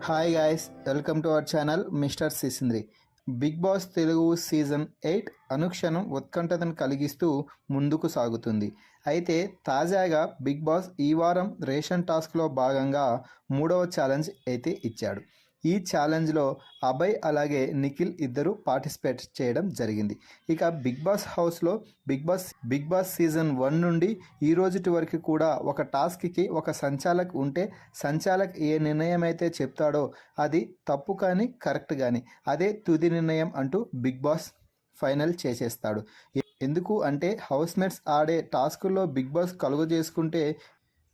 Hi guys, welcome to our channel mister Sisindri. Big boss Telugu season 8 అనుక్షణం ఉత్కంఠతను కలిగిస్తూ ముందుకు సాగుతుంది. అయితే తాజాగా బిగ్ బాస్ ఈ వారం రేషన్ టాస్క్లో భాగంగా 3వ ఛాలెంజ్ అయితే ఇచ్చాడు. ఈ ఛాలెంజ్లో అభయ్ అలాగే నిఖిల్ ఇద్దరు పార్టిసిపేట్ చేయడం జరిగింది. ఇక బిగ్ బాస్ హౌస్లో బిగ్ బాస్ సీజన్ 1 నుండి ఈ రోజుటి వరకు కూడా ఒక టాస్క్కి ఒక సంచాలక్ ఉంటే సంచాలక్ ఏ నిర్ణయం అయితే చెప్తాడో అది తప్పు కానీ కరెక్ట్ కానీ అదే తుది నిర్ణయం అంటూ బిగ్ బాస్ ఫైనల్ చేసేస్తాడు. ఎందుకు అంటే హౌస్మేట్స్ ఆడే టాస్కుల్లో బిగ్ బాస్ కలుగు చేసుకుంటే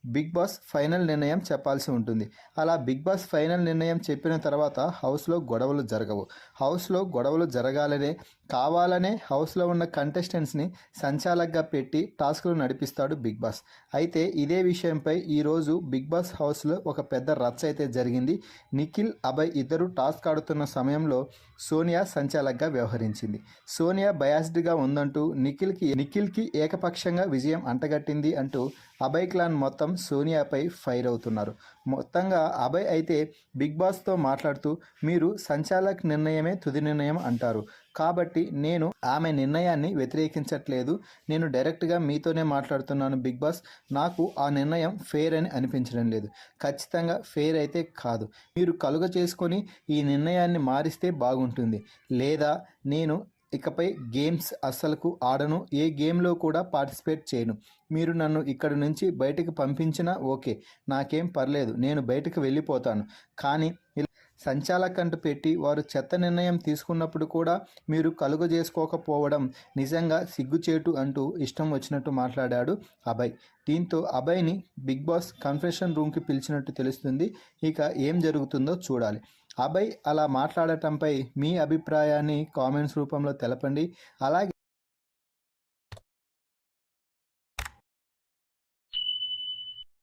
బిగ్ బాస్ ఫైనల్ నిర్ణయం చెప్పాల్సి ఉంటుంది. అలా బిగ్ బాస్ ఫైనల్ నిర్ణయం చెప్పిన తర్వాత హౌస్లో గొడవలు జరగవు. హౌస్లో గొడవలు కావాలనే హౌస్లో ఉన్న కంటెస్టెంట్స్ని సంచాలకుగా పెట్టి టాస్కులు నడిపిస్తాడు బిగ్ బాస్. అయితే ఇదే విషయంపై ఈరోజు బిగ్ బాస్ హౌస్లో ఒక పెద్ద రచ్చ అయితే జరిగింది. నిఖిల్, అభయ్ ఇద్దరు టాస్క్ ఆడుతున్న సమయంలో సోనియా సంచాలకుగా వ్యవహరించింది. సోనియా బయాస్డ్గా ఉందంటూ నిఖిల్కి ఏకపక్షంగా విజయం అంటగట్టింది అంటూ అభయ్ క్లాన్ మొత్తం సోనియాపై ఫైర్ అవుతున్నారు. మొత్తంగా అభయ్ అయితే బిగ్ బాస్తో మాట్లాడుతూ మీరు సంచాలక్ నిర్ణయమే తుది నిర్ణయం అంటారు కాబట్టి నేను ఆమె నిర్ణయాన్ని వ్యతిరేకించట్లేదు, నేను డైరెక్ట్గా మీతోనే మాట్లాడుతున్నాను బిగ్ బాస్, నాకు ఆ నిర్ణయం ఫెయిర్ అని అనిపించడం లేదు, ఖచ్చితంగా ఫెయిర్ అయితే కాదు, మీరు కలుగ చేసుకొని ఈ నిర్ణయాన్ని మారిస్తే బాగుంటుంది, లేదా నేను ఇకపై గేమ్స్ అస్సలకు ఆడను, ఏ గేమ్లో కూడా పార్టిసిపేట్ చేయను, మీరు నన్ను ఇక్కడి నుంచి బయటకు పంపించినా ఓకే, నాకేం పర్లేదు, నేను బయటకు వెళ్ళిపోతాను, కానీ సంచాలకంటూ పెట్టి వారు చెత్త నిర్ణయం తీసుకున్నప్పుడు కూడా మీరు కలుగ చేసుకోకపోవడం నిజంగా సిగ్గుచేటు అంటూ ఇష్టం వచ్చినట్టు మాట్లాడాడు అభయ్. దీంతో అభయ్ని బిగ్ బాస్ కన్ఫెషన్ రూమ్కి పిలిచినట్టు తెలుస్తుంది. ఇక ఏం జరుగుతుందో చూడాలి. అభయ్ అలా మాట్లాడటంపై మీ అభిప్రాయాన్ని కామెంట్స్ రూపంలో తెలపండి. అలాగే